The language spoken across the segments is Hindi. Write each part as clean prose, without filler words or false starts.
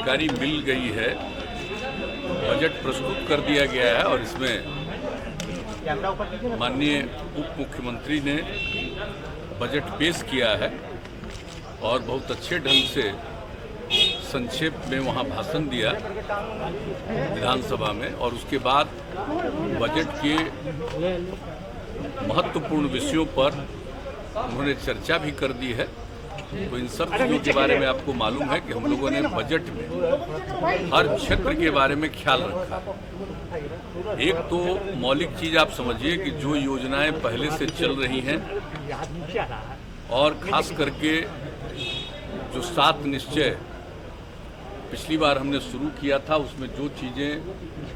जानकारी मिल गई है, बजट प्रस्तुत कर दिया गया है और इसमें माननीय उप मुख्यमंत्री ने बजट पेश किया है और बहुत अच्छे ढंग से संक्षेप में वहाँ भाषण दिया विधानसभा में, और उसके बाद बजट के महत्वपूर्ण विषयों पर उन्होंने चर्चा भी कर दी है। तो इन सब चीज़ों के बारे में आपको मालूम है कि हम लोगों ने बजट में हर क्षेत्र के बारे में ख्याल रखा। एक तो मौलिक चीज़ आप समझिए कि जो योजनाएं पहले से चल रही हैं और खास करके जो 7 निश्चय पिछली बार हमने शुरू किया था, उसमें जो चीज़ें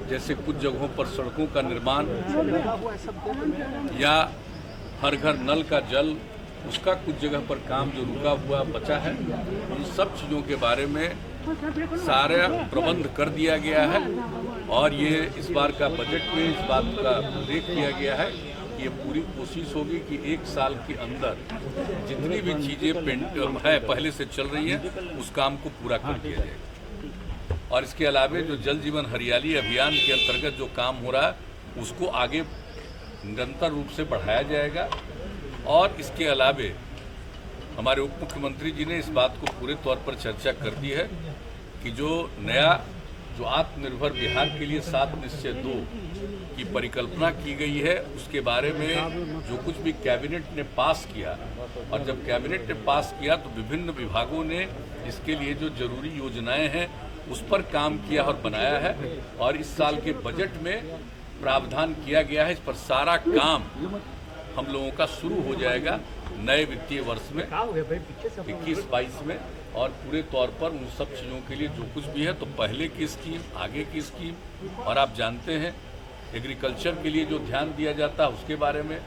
जैसे कुछ जगहों पर सड़कों का निर्माण या हर घर नल का जल, उसका कुछ जगह पर काम जो रुका हुआ बचा है, उन सब चीज़ों के बारे में सारा प्रबंध कर दिया गया है। और ये इस बार का बजट में इस बात का उल्लेख किया गया है कि ये पूरी कोशिश होगी कि 1 साल के अंदर जितनी भी चीज़ें है पहले से चल रही हैं उस काम को पूरा कर दिया जाएगा। और इसके अलावा जो जल जीवन हरियाली अभियान के अंतर्गत जो काम हो रहा है उसको आगे निरंतर रूप से बढ़ाया जाएगा। और इसके अलावे हमारे उप मुख्यमंत्री जी ने इस बात को पूरे तौर पर चर्चा कर दी है कि जो नया जो आत्मनिर्भर बिहार के लिए 7 निश्चय 2 की परिकल्पना की गई है, उसके बारे में जो कुछ भी कैबिनेट ने पास किया, और जब कैबिनेट ने पास किया तो विभिन्न विभागों ने इसके लिए जो जरूरी योजनाएं हैं उस पर काम किया और बनाया है। और इस साल के बजट में प्रावधान किया गया है, इस पर सारा काम हम लोगों का शुरू हो जाएगा नए वित्तीय वर्ष में 21-22 में। और पूरे तौर पर उन सब चीज़ों के लिए जो कुछ भी है, तो पहले की स्कीम, आगे की स्कीम, और आप जानते हैं एग्रीकल्चर के लिए जो ध्यान दिया जाता है उसके बारे में,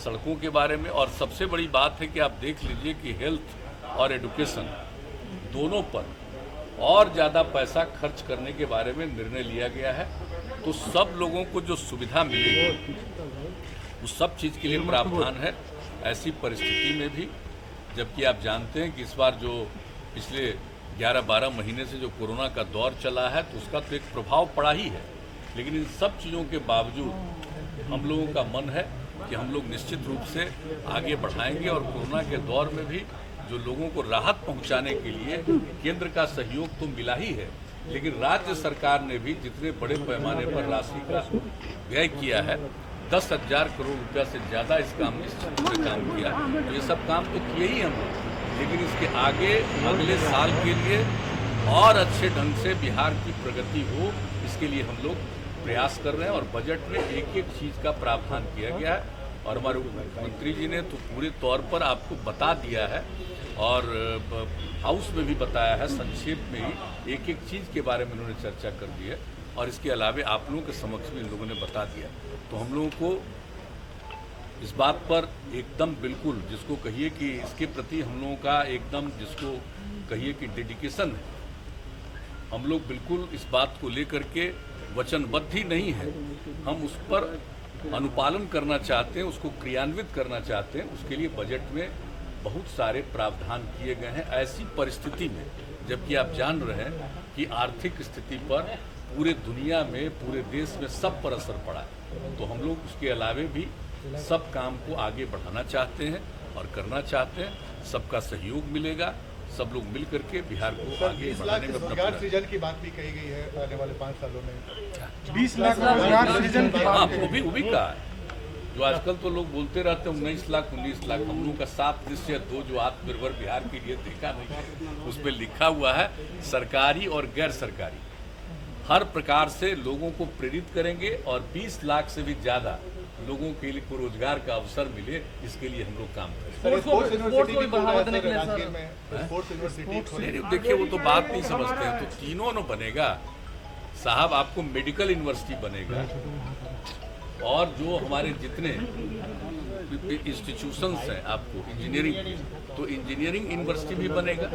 सड़कों के बारे में। और सबसे बड़ी बात है कि आप देख लीजिए कि हेल्थ और एजुकेशन दोनों पर और ज़्यादा पैसा खर्च करने के बारे में निर्णय लिया गया है। तो सब लोगों को जो सुविधा मिलेगी उस सब चीज़ के लिए प्रावधान है ऐसी परिस्थिति में भी। जबकि आप जानते हैं कि इस बार जो पिछले 11-12 महीने से जो कोरोना का दौर चला है तो उसका तो एक प्रभाव पड़ा ही है, लेकिन इन सब चीज़ों के बावजूद हम लोगों का मन है कि हम लोग निश्चित रूप से आगे बढ़ाएंगे। और कोरोना के दौर में भी जो लोगों को राहत पहुंचाने के लिए केंद्र का सहयोग तो मिला ही है, लेकिन राज्य सरकार ने भी जितने बड़े पैमाने पर राशि का व्यय किया है, 10,000 करोड़ रुपया से ज़्यादा इस क्षेत्र में काम किया। तो ये सब काम तो किए ही हम लोग, लेकिन इसके आगे अगले साल के लिए और अच्छे ढंग से बिहार की प्रगति हो, इसके लिए हम लोग प्रयास कर रहे हैं। और बजट में एक एक चीज़ का प्रावधान किया गया है और हमारे मुख्यमंत्री जी ने तो पूरे तौर पर आपको बता दिया है और हाउस में भी बताया है, संक्षेप में ही एक एक चीज़ के बारे में उन्होंने चर्चा कर दी है। और इसके अलावा आप लोगों के समक्ष भी इन लोगों ने बता दिया। तो हम लोगों को इस बात पर एकदम बिल्कुल, जिसको कहिए कि इसके प्रति हम लोगों का एकदम, जिसको कहिए कि डेडिकेशन है, हम लोग बिल्कुल इस बात को लेकर के वचनबद्ध ही नहीं है। हम उस पर अनुपालन करना चाहते हैं, उसको क्रियान्वित करना चाहते हैं। उसके लिए बजट में बहुत सारे प्रावधान किए गए हैं ऐसी परिस्थिति में, जबकि आप जान रहे हैं कि आर्थिक स्थिति पर पूरे दुनिया में, पूरे देश में सब पर असर पड़ा है। तो हम लोग उसके अलावे भी सब काम को आगे बढ़ाना चाहते हैं और करना चाहते हैं। सबका सहयोग मिलेगा, सब लोग मिल करके बिहार को आगे बढ़ाने में रोजगार सृजन की बात भी कही गई है आने वाले 5 सालों में 20 लाख रोजगार सृजन की। हाँ, वो भी कहा है। जो आजकल तो लोग बोलते रहते हैं 19 लाख 19 लाख, हम लोगों का 7 निश्चय 2 जो आत्मनिर्भर बिहार के लिए देखा नहीं है, उसमें लिखा हुआ है सरकारी और गैर सरकारी हर प्रकार से लोगों को प्रेरित करेंगे और 20 लाख से भी ज़्यादा लोगों के लिए रोजगार का अवसर मिले, इसके लिए हम लोग काम करें। देखिए वो तो बात नहीं समझते हैं, तो तीनों न बनेगा साहब। आपको मेडिकल यूनिवर्सिटी बनेगा और जो हमारे जितने इंस्टीट्यूशंस हैं आपको इंजीनियरिंग की, तो इंजीनियरिंग यूनिवर्सिटी भी बनेगा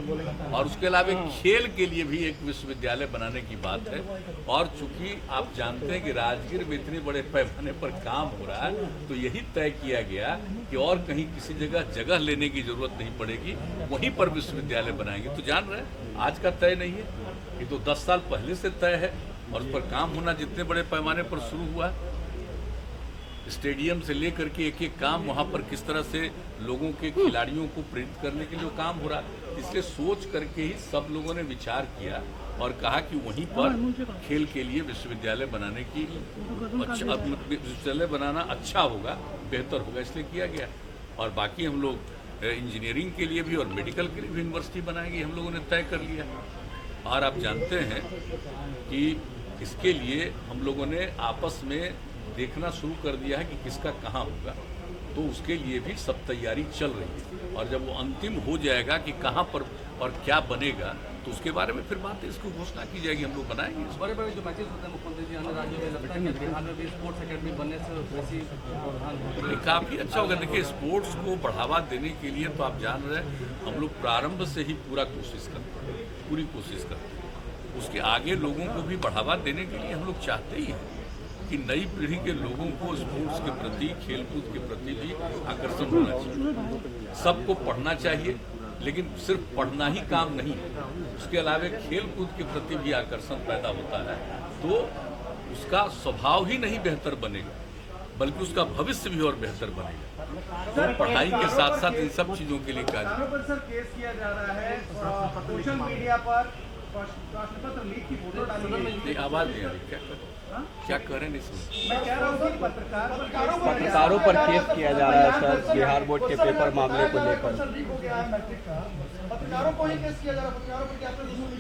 और उसके अलावा खेल के लिए भी एक विश्वविद्यालय बनाने की बात है। और चूंकि आप जानते हैं कि राजगीर में इतने बड़े पैमाने पर काम हो रहा है, तो यही तय किया गया कि और कहीं किसी जगह लेने की जरूरत नहीं पड़ेगी, वहीं पर विश्वविद्यालय बनाएंगे। तो जान रहे हैं आज का तय नहीं है, ये तो 10 साल पहले से तय है और उस पर काम होना जितने बड़े पैमाने पर शुरू हुआ है, स्टेडियम से लेकर के एक एक काम वहाँ पर किस तरह से लोगों के खिलाड़ियों को प्रेरित करने के लिए काम हो रहा है, इसलिए सोच करके ही सब लोगों ने विचार किया और कहा कि वहीं पर खेल के लिए विश्वविद्यालय बनाने की विश्वविद्यालय बनाना अच्छा होगा, बेहतर होगा, इसलिए किया गया। और बाकी हम लोग इंजीनियरिंग के लिए भी और मेडिकल के लिए भी यूनिवर्सिटी बनाएंगे, हम लोगों ने तय कर लिया। और आप जानते हैं कि इसके लिए हम लोगों ने आपस में देखना शुरू कर दिया है कि किसका कहाँ होगा, तो उसके लिए भी सब तैयारी चल रही है। और जब वो अंतिम हो जाएगा कि कहाँ पर और क्या बनेगा, तो उसके बारे में फिर बात इसको घोषणा की जाएगी, हम लोग बनाएंगे। बड़े बड़े जो मैचेस होते हैं मुख्यमंत्री जी अन्य राज्यों में, लगता है कि बिहार में भी स्पोर्ट्स अकेडमी बनने से वैसी काफ़ी अच्छा होगा। देखिए, स्पोर्ट्स को बढ़ावा देने के लिए तो आप जान रहे हैं हम लोग प्रारंभ से ही पूरी कोशिश करते हैं। उसके आगे लोगों को भी बढ़ावा देने के लिए हम लोग चाहते ही हैं कि नई पीढ़ी के लोगों को स्पोर्ट्स के प्रति, खेलकूद के प्रति भी आकर्षण होना चाहिए। सबको पढ़ना चाहिए, लेकिन सिर्फ पढ़ना ही काम नहीं है, उसके अलावा खेलकूद के प्रति भी आकर्षण पैदा होता है, तो उसका स्वभाव ही नहीं बेहतर बनेगा, बल्कि उसका भविष्य भी और बेहतर बनेगा। तो पढ़ाई के साथ साथ इन सब चीज़ों के लिए कार्य। सर केस किया जा रहा है, सोशल मीडिया पर प्रश्न पत्र लीक की फोटो डाली गई। आवाज़ नहीं आ रही, क्या कह रहे हैं? नहीं सुन। मैं कह रहा हूँ कि पत्रकारों पर केस किया जा रहा है सर, बिहार बोर्ड के पेपर मामले को लेकर। पत्रकारों को ही केस किया जा रहा है, पत्रकारों पर क्या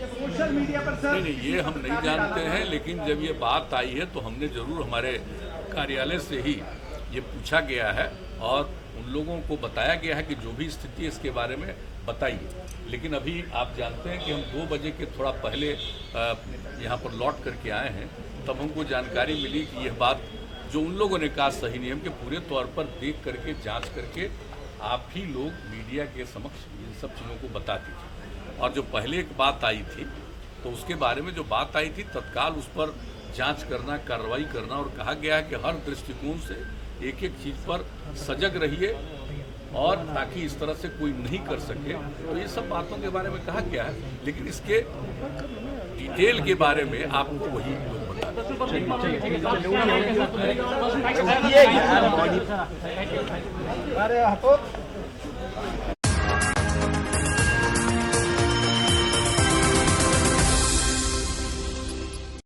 सोशल मीडिया पर सर? नहीं, ये हम नहीं जानते हैं, लेकिन जब ये बात आई है तो हमने जरूर हमारे कार्यालय से ही ये पूछा गया है और उन लोगों को बताया गया है कि जो भी स्थिति है इसके बारे में बताइए। लेकिन अभी आप जानते हैं कि हम 2 बजे के थोड़ा पहले यहाँ पर लौट करके आए हैं, तब हमको जानकारी मिली कि यह बात जो उन लोगों ने कहा सही नहीं है, कि पूरे तौर पर देख करके जांच करके आप ही लोग मीडिया के समक्ष इन सब चीज़ों को बता दीजिए। और जो पहले एक बात आई थी, तो उसके बारे में जो बात आई थी तत्काल उस पर जांच करना, कार्रवाई करना, और कहा गया है कि हर दृष्टिकोण से एक एक चीज़ पर सजग रहिए और ताकि इस तरह से कोई नहीं कर सके। तो ये सब बातों के बारे में कहा गया है, लेकिन इसके डिटेल के बारे में आपको वही लोग बता दें।